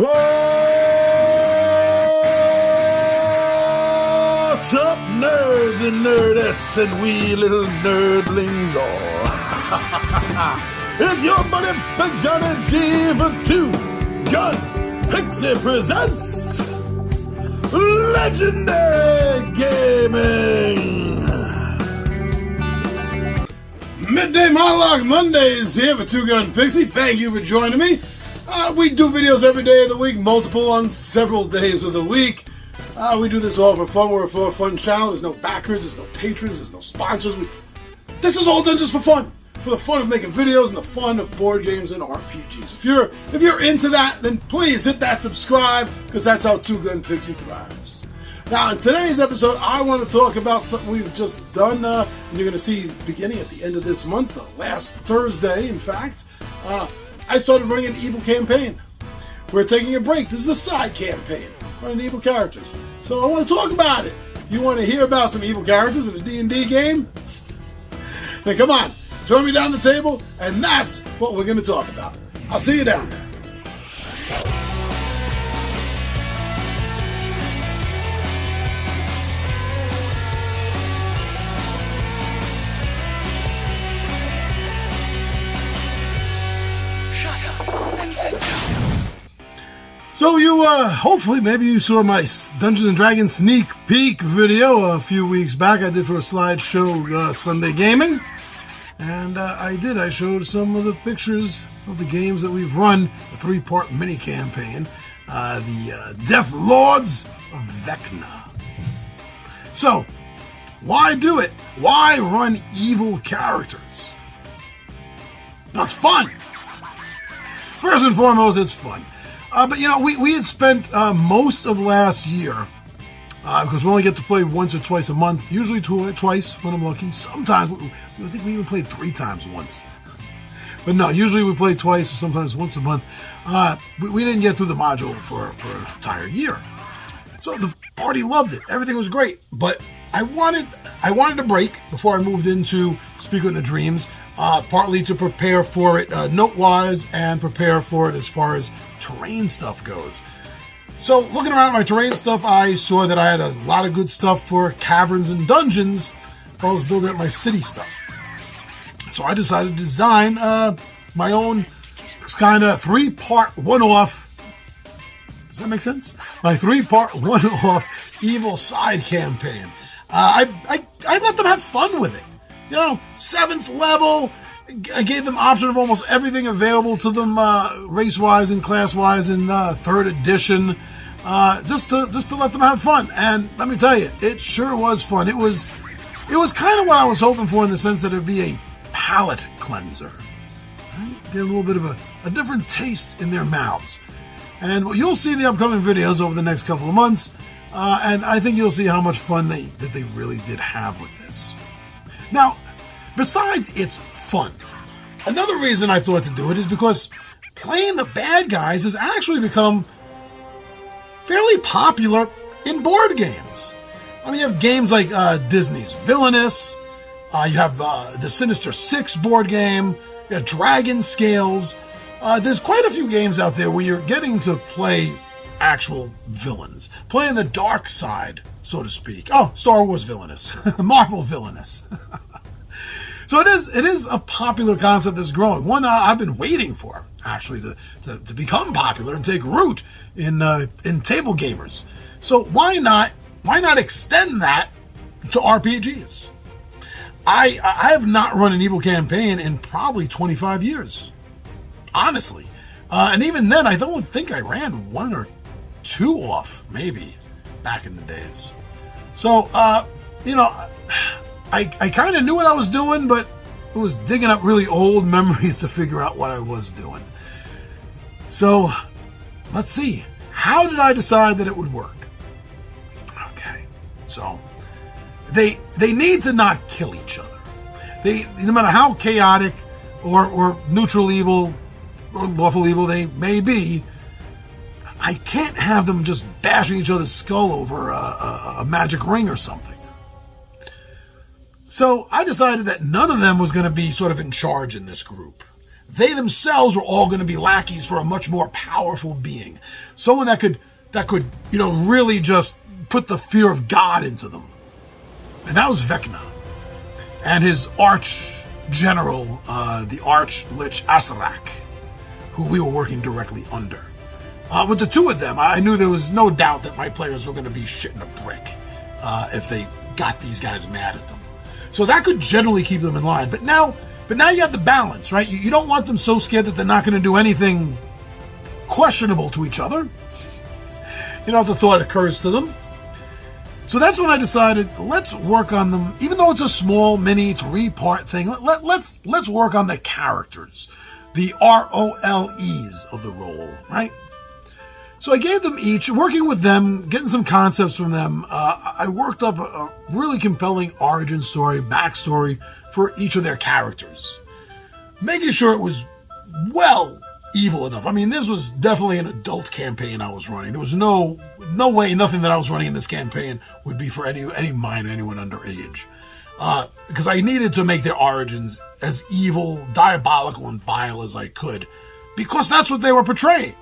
What's up, nerds and nerdettes and wee little nerdlings all? It's your buddy Big Johnny G for Two Gun Pixie presents Legendary Gaming. Midday Monologue Mondays here for Two Gun Pixie. Thank you for joining me. We do videos every day of the week, multiple on several days of the week. We do this all for fun. We're a fun channel. There's no backers, there's no patrons, there's no sponsors. This is all done just for fun. For the fun of making videos and the fun of board games and RPGs. If you're into that, then please hit that subscribe, because that's how Two Gun Pixie thrives. Now, in today's episode, I want to talk about something we've just done, and you're going to see beginning at the end of this month, the last Thursday, in fact. I started running an evil campaign. We're taking a break. This is a side campaign, running evil characters. So I want to talk about it. If you want to hear about some evil characters in a D&D game, then come on, join me down the table, and that's what we're going to talk about. I'll see you down there. So you, hopefully, maybe you saw my Dungeons & Dragons sneak peek video a few weeks back. I did for a slideshow Sunday Gaming. And I showed some of the pictures of the games that we've run, the 3-part mini-campaign, the Death Lords of Vecna. So, why do it? Why run evil characters? That's fun! First and foremost, it's fun. But, you know, we had spent most of last year, because we only get to play once or twice a month, usually twice when I'm lucky. Sometimes, I think we even played 3 times once. But no, usually we play twice or sometimes once a month. We didn't get through the module for an entire year. So the party loved it. Everything was great. But I wanted a break before I moved into Speaker in the Dreams, partly to prepare for it note-wise and prepare for it as far as terrain stuff goes. So looking around at my terrain stuff, I saw that I had a lot of good stuff for caverns and dungeons while I was building up my city stuff. So I decided to design my own kind of 3-part one-off. Does that make sense? My 3-part one-off evil side campaign. I let them have fun with it. You know, 7th level. I gave them option of almost everything available to them, race-wise and class-wise in 3rd edition, just to let them have fun. And let me tell you, it sure was fun. It was kind of what I was hoping for, in the sense that it would be a palate cleanser. Right? Get a little bit of a different taste in their mouths. And you'll see in the upcoming videos over the next couple of months, and I think you'll see how much fun they really did have with this. Now, besides it's fun, another reason I thought to do it is because playing the bad guys has actually become fairly popular in board games. I mean, you have games like Disney's Villainous, you have the Sinister Six board game, you have Dragon Scales. There's quite a few games out there where you're getting to play actual villains, playing the dark side, so to speak. Oh, Star Wars Villainous, Marvel Villainous. So it is a popular concept that's growing. One that I've been waiting for, actually, to become popular and take root in table gamers. So why not extend that to RPGs? I have not run an evil campaign in probably 25 years, honestly. And even then, I don't think I ran 1 or 2 off, maybe, back in the days. So, you know, I kind of knew what I was doing, but it was digging up really old memories to figure out what I was doing. So, let's see. How did I decide that it would work? Okay, so they need to not kill each other. No matter how chaotic or neutral evil or lawful evil they may be, I can't have them just bashing each other's skull over a magic ring or something. So I decided that none of them was going to be sort of in charge in this group. they themselves were all going to be lackeys for a much more powerful being. Someone that could, really just put the fear of God into them. And that was Vecna. And his arch general, the arch lich Asarak, who we were working directly under. With the two of them, I knew there was no doubt that my players were going to be shitting a brick if they got these guys mad at them. So that could generally keep them in line. But now you have the balance, right? You don't want them so scared that they're not going to do anything questionable to each other. If the thought occurs to them. So that's when I decided, let's work on them, even though it's a small, mini, 3-part thing, let's work on the characters, the ROLEs of the role, right? So I gave them each, working with them, getting some concepts from them, I worked up a really compelling origin story, backstory for each of their characters, making sure it was well evil enough. I mean, this was definitely an adult campaign I was running. There was no way, nothing that I was running in this campaign would be for any minor, anyone underage. Because I needed to make their origins as evil, diabolical, and vile as I could, because that's what they were portraying.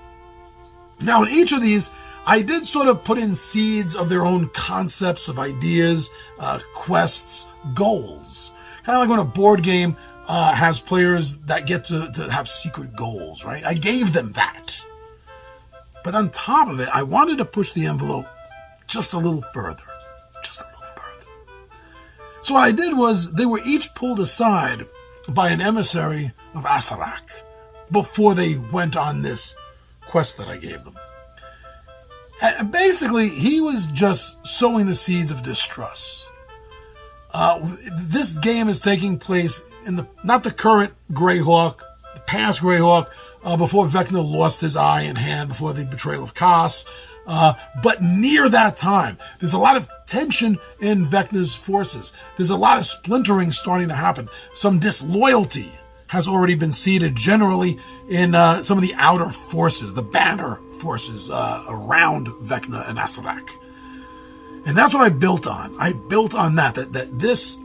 Now, in each of these, I did sort of put in seeds of their own concepts, of ideas, quests, goals. Kind of like when a board game has players that get to have secret goals, right? I gave them that. But on top of it, I wanted to push the envelope just a little further. So what I did was they were each pulled aside by an emissary of Asarak before they went on this quest that I gave them. And basically, he was just sowing the seeds of distrust. This game is taking place in not the current Greyhawk, the past Greyhawk, before Vecna lost his eye and hand before the betrayal of Kos, but near that time. There's a lot of tension in Vecna's forces. There's a lot of splintering starting to happen. Some disloyalty has already been seeded generally in some of the outer forces, the banner forces around Vecna and Asarak. And that's what I built on. I built on that this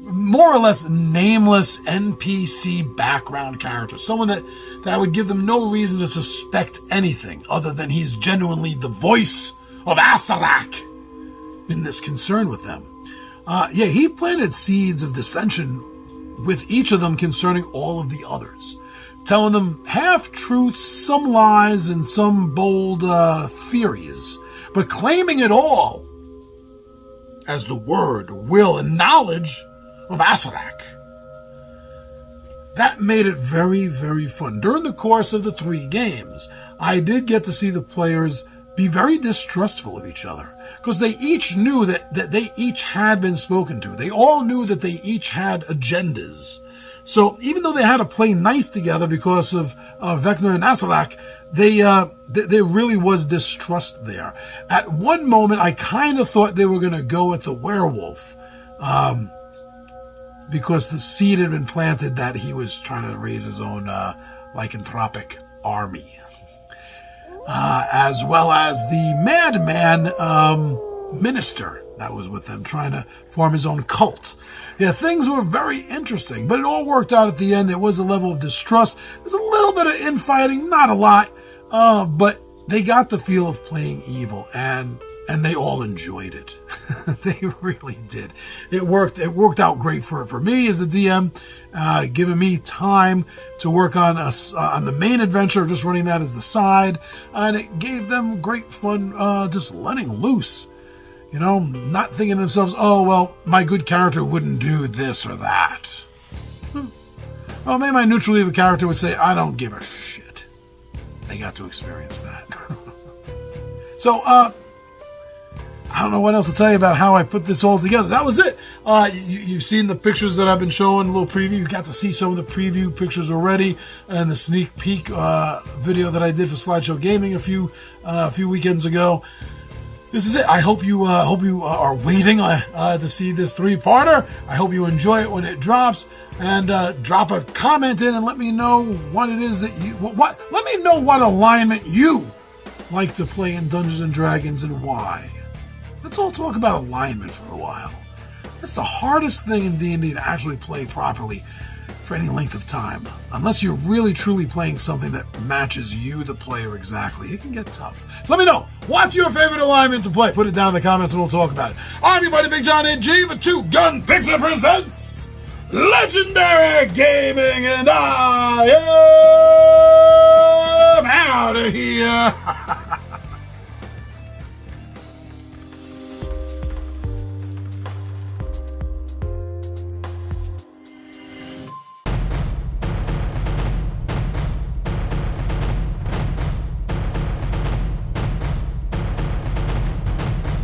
more or less nameless NPC background character, someone that would give them no reason to suspect anything other than he's genuinely the voice of Asarak in this concern with them. He planted seeds of dissension with each of them concerning all of the others, telling them half-truths, some lies, and some bold theories, but claiming it all as the word, will, and knowledge of Asarak. That made it very, very fun. During the course of the 3 games, I did get to see the players be very distrustful of each other, because they each knew that they each had been spoken to. They all knew that they each had agendas. So even though they had to play nice together because of Vecna and Asarak, there really was distrust there. At one moment, I kind of thought they were going to go with the werewolf, because the seed had been planted that he was trying to raise his own lycanthropic army. As well as the madman minister that was with them, trying to form his own cult. Yeah, things were very interesting, but it all worked out at the end. There was a level of distrust. There's a little bit of infighting, not a lot, but they got the feel of playing evil, and they all enjoyed it. They really did. It worked out great for me as the DM, giving me time to work on the main adventure, just running that as the side, and it gave them great fun, just letting loose. Not thinking to themselves, oh, well, my good character wouldn't do this or that. Well, maybe my neutral evil character would say, I don't give a shit. They got to experience that. So, I don't know what else to tell you about how I put this all together. That was it. You've seen the pictures that I've been showing, a little preview. You got to see some of the preview pictures already, and the sneak peek video that I did for Slideshow Gaming a few weekends ago. This is it. I hope you are waiting to see this 3-parter. I hope you enjoy it when it drops, and drop a comment in and let me know what it is that let me know what alignment you like to play in Dungeons and Dragons and why. Let's all talk about alignment for a while. It's the hardest thing in D&D to actually play properly. for any length of time. Unless you're really truly playing something that matches you, the player, exactly. It can get tough. So let me know. What's your favorite alignment to play? Put it down in the comments and we'll talk about it. I'm your buddy Big John G. The Two Gun Picture presents Legendary Gaming, and I am